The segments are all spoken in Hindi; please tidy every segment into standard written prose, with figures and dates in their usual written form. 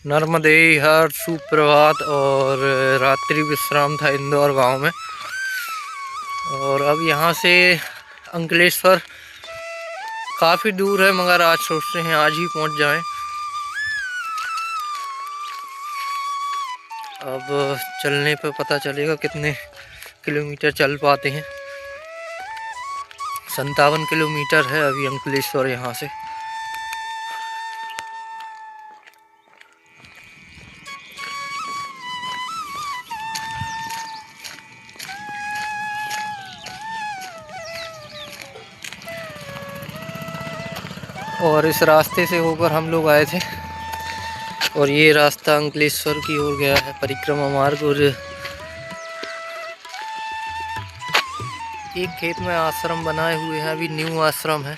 नर्मदे हर सुप्रभात और रात्रि विश्राम था इंदौर गांव में। और अब यहाँ से अंकलेश्वर काफ़ी दूर है, मगर आज सोचते हैं आज ही पहुँच जाएं। अब चलने पर पता चलेगा कितने किलोमीटर चल पाते हैं। 57 किलोमीटर है अभी अंकलेश्वर यहाँ से। और इस रास्ते से होकर हम लोग आए थे और ये रास्ता अंकलेश्वर की ओर गया है, परिक्रमा मार्ग। और एक खेत में आश्रम बनाए हुए हैं, अभी न्यू आश्रम है।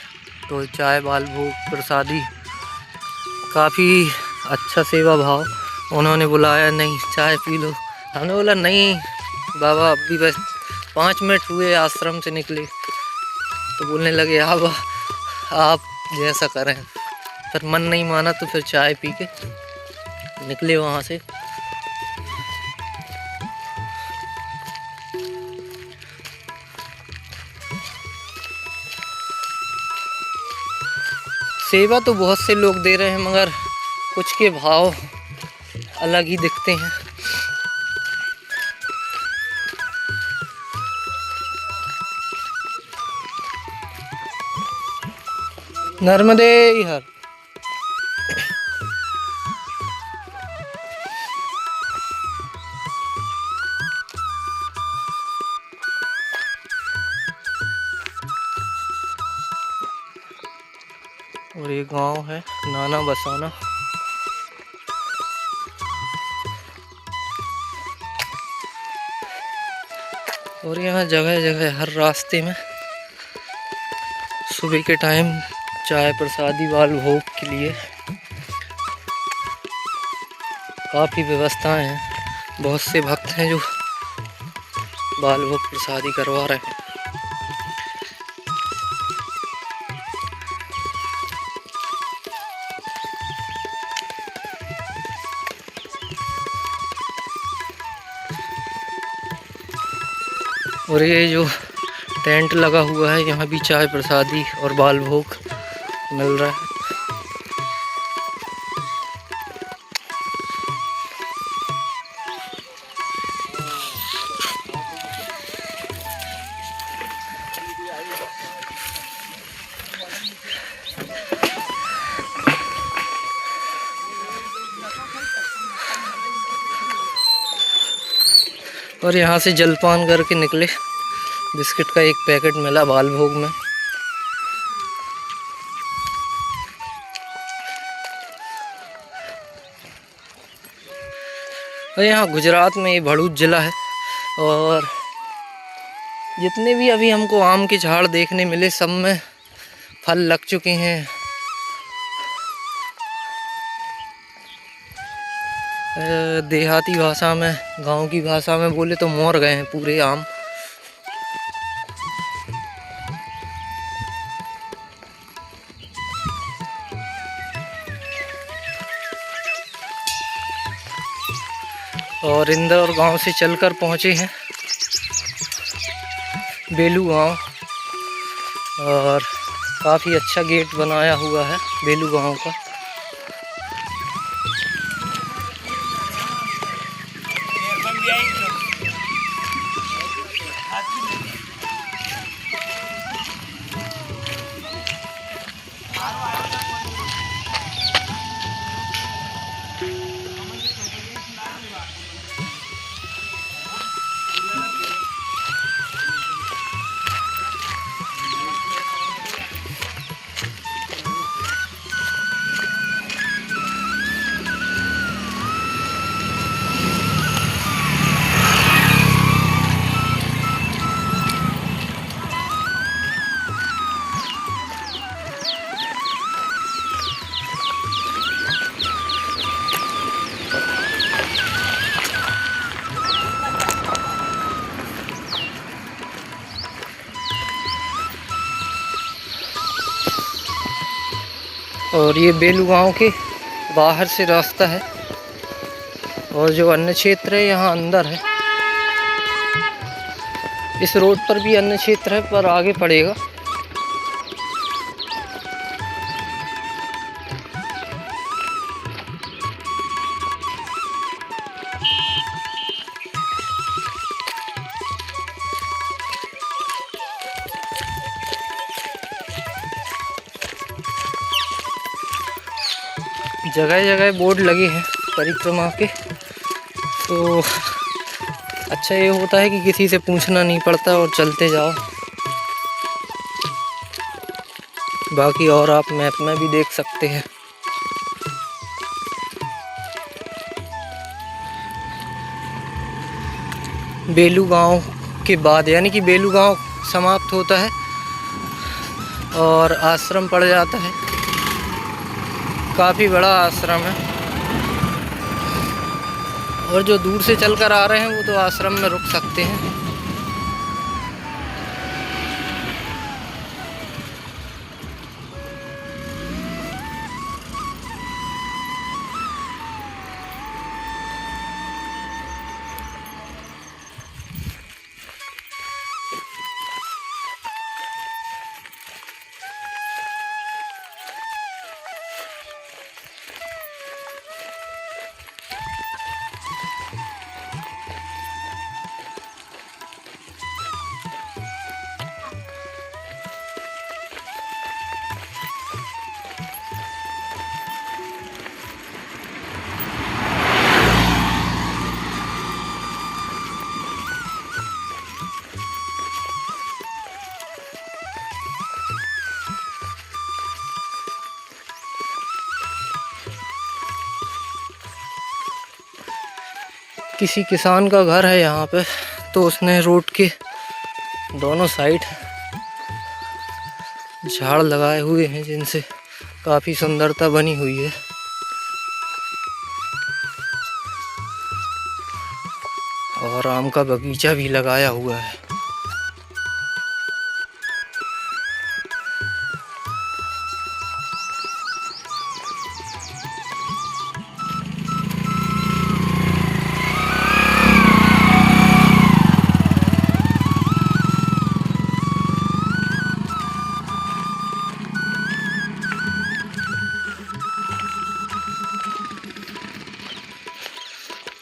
तो चाय बाल भोग प्रसादी, काफ़ी अच्छा सेवा भाव। उन्होंने बुलाया, नहीं चाय पी लो। हमने बोला नहीं बाबा, अभी बस 5 मिनट हुए आश्रम से निकले। तो बोलने लगे अब आप जैसा करें। फिर मन नहीं माना तो फिर चाय पी के निकले वहाँ से। सेवा तो बहुत से लोग दे रहे हैं, मगर कुछ के भाव अलग ही दिखते हैं। नर्मदे हर। और ये गांव है नाना बसाना। और यहाँ जगह जगह हर रास्ते में सुबह के टाइम चाय प्रसादी बाल भोग के लिए काफ़ी व्यवस्थाएं हैं। बहुत से भक्त हैं जो बाल भोग प्रसादी करवा रहे हैं। और ये जो टेंट लगा हुआ है, यहाँ भी चाय प्रसादी और बाल भोग मिल रहा है। और यहाँ से जलपान करके निकले। बिस्किट का एक पैकेट मिला बाल भोग में। और यहाँ गुजरात में ये भरूच ज़िला है। और जितने भी अभी हमको आम के झाड़ देखने मिले, सब में फल लग चुके हैं। देहाती भाषा में, गांव की भाषा में बोले तो मोर गए हैं पूरे आम। और इंदौर गांव से चलकर पहुंचे हैं बेलू गांव। और काफ़ी अच्छा गेट बनाया हुआ है बेलू गांव का। और ये बेलू गांव के बाहर से रास्ता है। और जो अन्य क्षेत्र है यहाँ अंदर है। इस रोड पर भी अन्य क्षेत्र है पर आगे पड़ेगा। जगह जगह बोर्ड लगे हैं परिक्रमा के, तो अच्छा ये होता है कि किसी से पूछना नहीं पड़ता और चलते जाओ। बाकी और आप मैप में भी देख सकते हैं। बेलू गांव के बाद, यानी कि बेलू गांव समाप्त होता है और आश्रम पड़ जाता है। काफ़ी बड़ा आश्रम है और जो दूर से चलकर आ रहे हैं वो तो आश्रम में रुक सकते हैं। किसी किसान का घर है यहाँ पे, तो उसने रोड के दोनों साइड झाड़ लगाए हुए हैं जिनसे काफ़ी सुंदरता बनी हुई है। और आम का बगीचा भी लगाया हुआ है।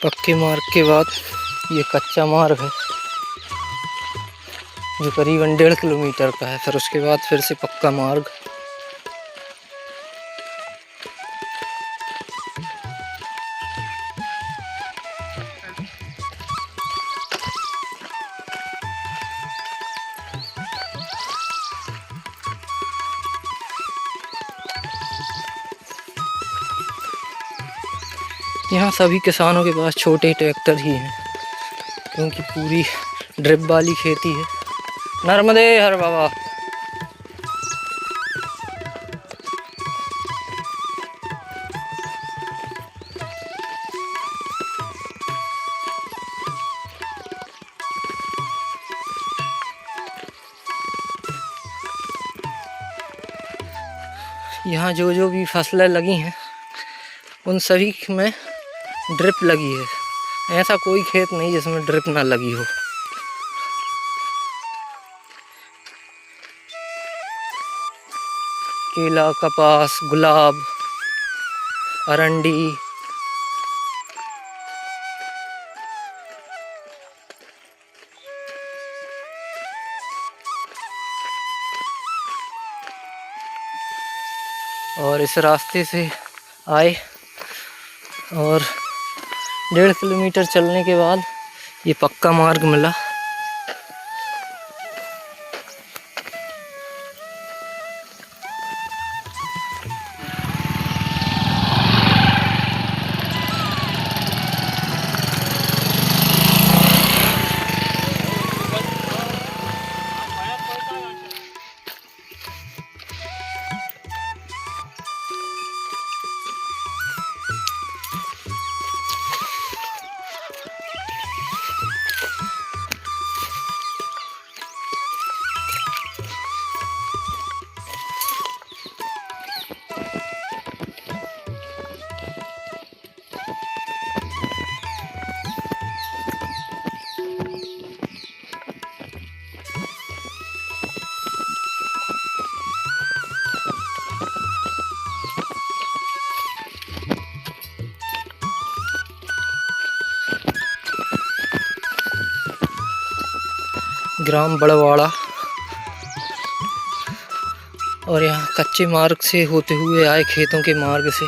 पक्के मार्ग के बाद ये कच्चा मार्ग है जो करीबन 1.5 किलोमीटर का है। फिर उसके बाद फिर से पक्का मार्ग। यहाँ सभी किसानों के पास छोटे ट्रैक्टर ही हैं क्योंकि पूरी ड्रिप वाली खेती है। नर्मदे हर बाबा। यहाँ जो जो भी फसलें लगी हैं उन सभी में ड्रिप लगी है। ऐसा कोई खेत नहीं जिसमें ड्रिप ना लगी हो। केला, कपास, गुलाब, अरंडी, और इस रास्ते से आए और 1.5 किलोमीटर चलने के बाद ये पक्का मार्ग मिला। ग्राम बड़वाड़ा। और यहाँ कच्चे मार्ग से होते हुए आए, खेतों के मार्ग से।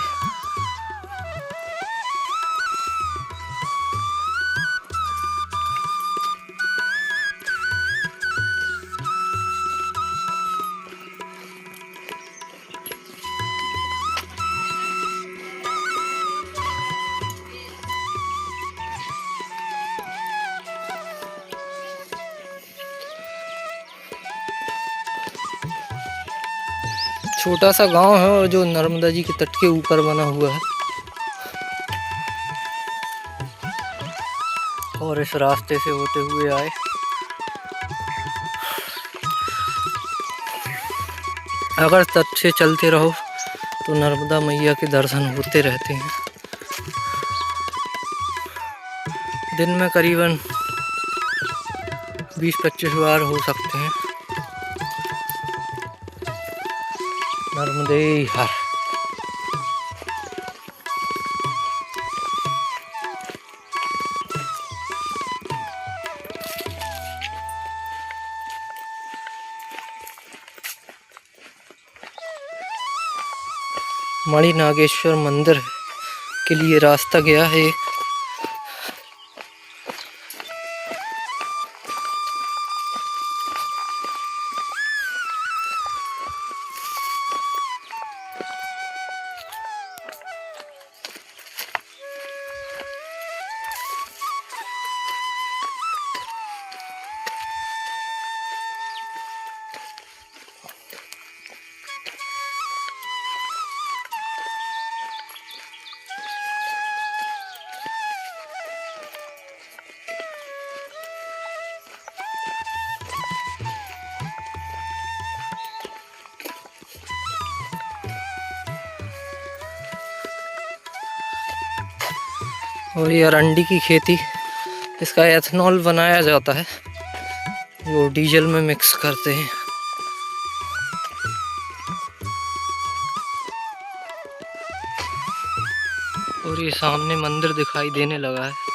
छोटा सा गांव है और जो नर्मदा जी के तट के ऊपर बना हुआ है। और इस रास्ते से होते हुए आए। अगर तट से चलते रहो तो नर्मदा मैया के दर्शन होते रहते हैं। दिन में करीबन 20-25 बार हो सकते हैं। नर्मदे हर। मणि नागेश्वर मंदिर के लिए रास्ता गया है। और ये अरंडी की खेती, इसका एथेनॉल बनाया जाता है जो डीजल में मिक्स करते हैं। और ये सामने मंदिर दिखाई देने लगा है।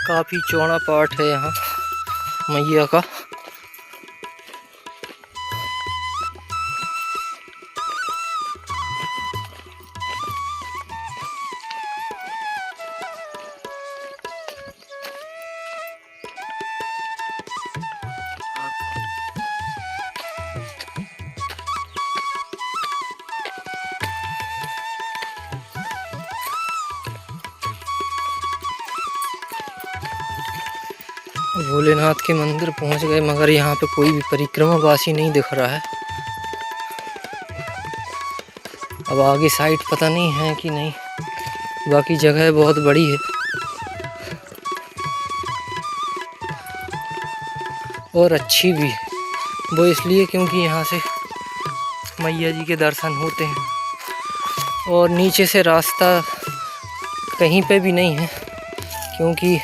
काफी चौड़ा पार्ट है यहाँ मैया का। भोलेनाथ के मंदिर पहुंच गए, मगर यहाँ पे कोई भी परिक्रमावासी नहीं दिख रहा है। अब आगे साइड पता नहीं है कि नहीं, बाकी जगह बहुत बड़ी है। और अच्छी भी, वो इसलिए क्योंकि यहाँ से मैया जी के दर्शन होते हैं। और नीचे से रास्ता कहीं पे भी नहीं है, क्योंकि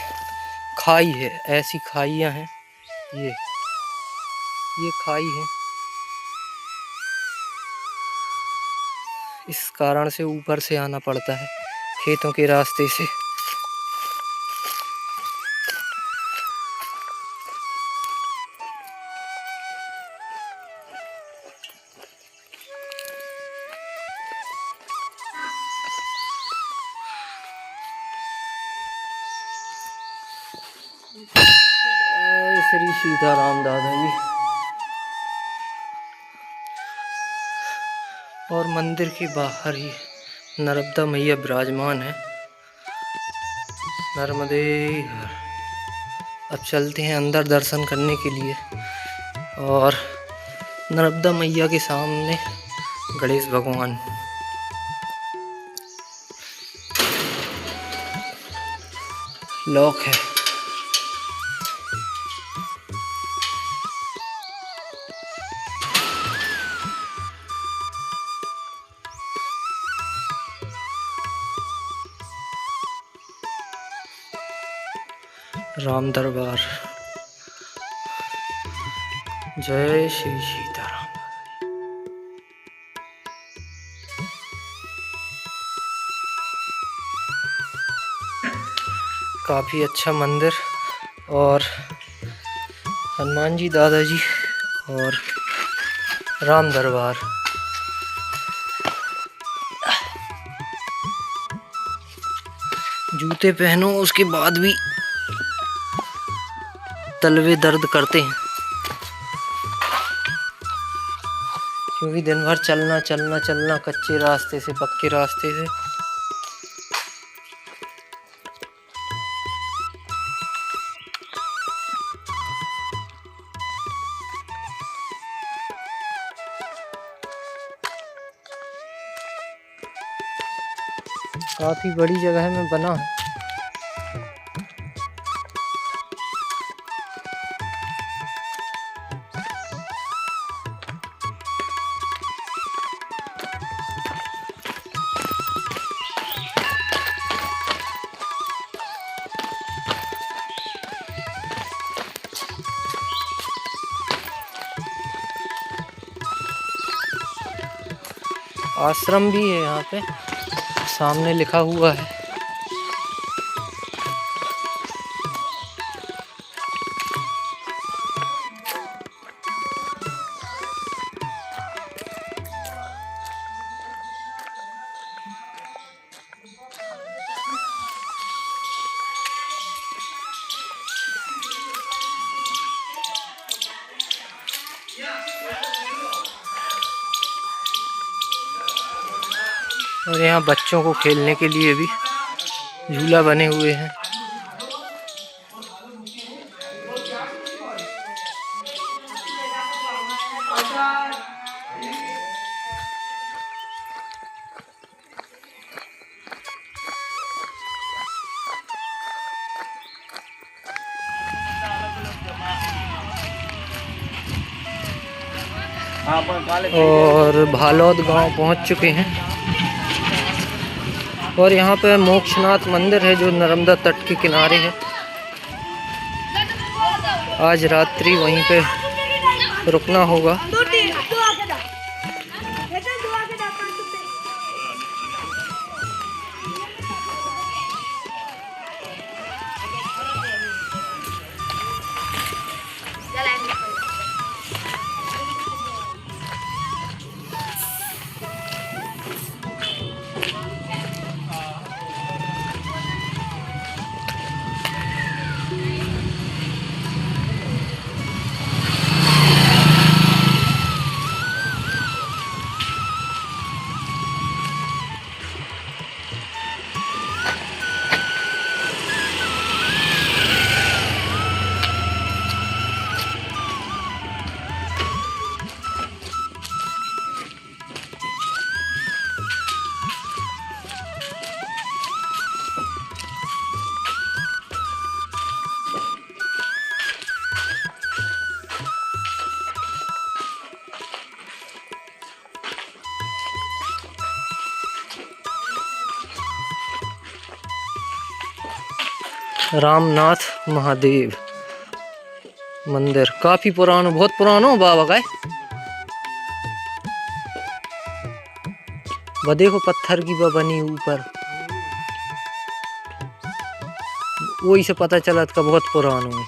खाई है, ऐसी खाइयाँ हैं। ये खाई है, इस कारण से ऊपर से आना पड़ता है खेतों के रास्ते से। श्री सीताराम दादा जी। और मंदिर के बाहर ही नर्मदा मैया विराजमान है। नर्मदे। अब चलते हैं अंदर दर्शन करने के लिए। और नर्मदा मैया के सामने गणेश भगवान। लॉक है। राम दरबार। जय श्री सीताराम। काफ़ी अच्छा मंदिर और हनुमान जी, दादाजी और राम दरबार। जूते पहनो उसके बाद भी तलवे दर्द करते हैं, क्योंकि दिन भर चलना चलना चलना कच्चे रास्ते से पक्के रास्ते से। काफ़ी बड़ी जगह में बना है। आश्रम भी है यहाँ पे, सामने लिखा हुआ है। और यहाँ बच्चों को खेलने के लिए भी झूला बने हुए हैं। और भालौद गांव पहुंच चुके हैं। और यहाँ पे मोक्षनाथ मंदिर है जो नर्मदा तट के किनारे है। आज रात्रि वहीं पे रुकना होगा। रामनाथ महादेव मंदिर काफी पुराना, बहुत पुराना हो बाबा का। वो देखो पत्थर की बनी ऊपर, वही से पता चला था बहुत पुराना है।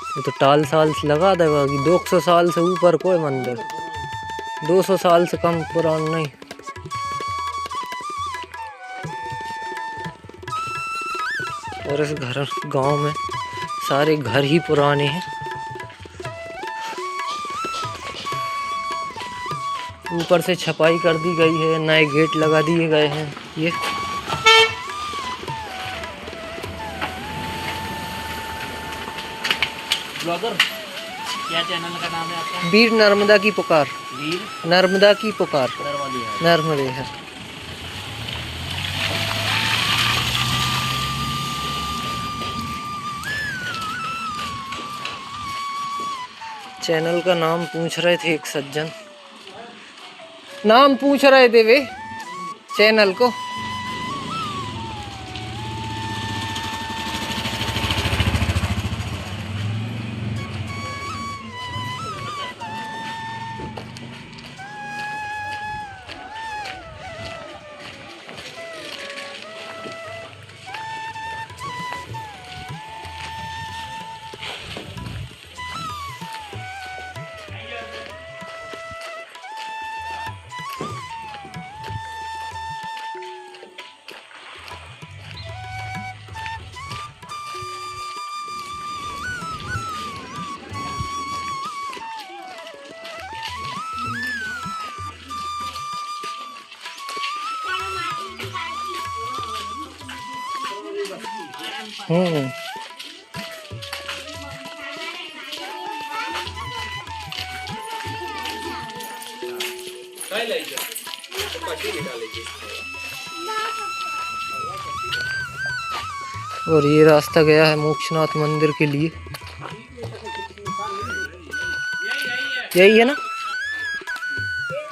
ये तो टाल साल से लगा देगा कि 200 साल से ऊपर कोई मंदिर, 200 साल से कम पुराना नहीं। और इस गांव में सारे घर ही पुराने हैं। ऊपर से छपाई कर दी गई है, नए गेट लगा दिए गए हैं। ये ब्रदर क्या चैनल का नाम है आपका? वीर नर्मदा की पुकार। वीर नर्मदा की पुकार। नर्मदे है। नर्मदे है। चैनल का नाम पूछ रहे थे एक सज्जन, नाम पूछ रहे थे वे चैनल को। और ये रास्ता गया है मोक्षनाथ मंदिर के लिए। यही है ना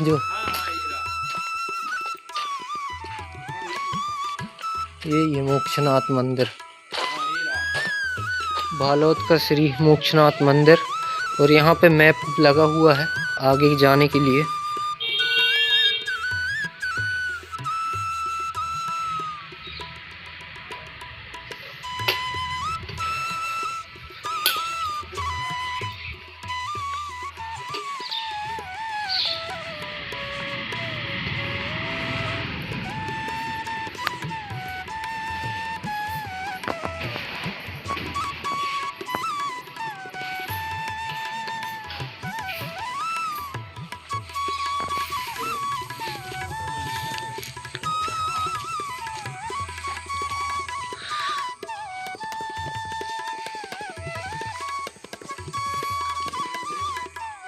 जो, यही है मोक्षनाथ मंदिर, बालोद का श्री मोक्षनाथ मंदिर। और यहाँ पे मैप लगा हुआ है आगे जाने के लिए।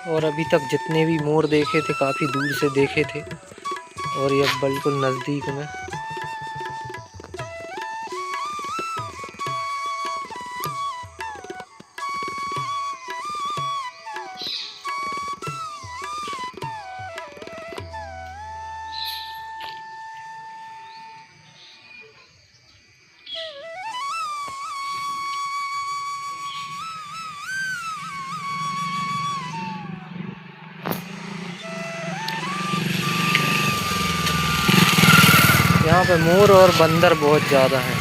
और अभी तक जितने भी मोर देखे थे काफ़ी दूर से देखे थे, और ये बिल्कुल नज़दीक में। यहाँ पे मोर और बंदर बहुत ज़्यादा हैं।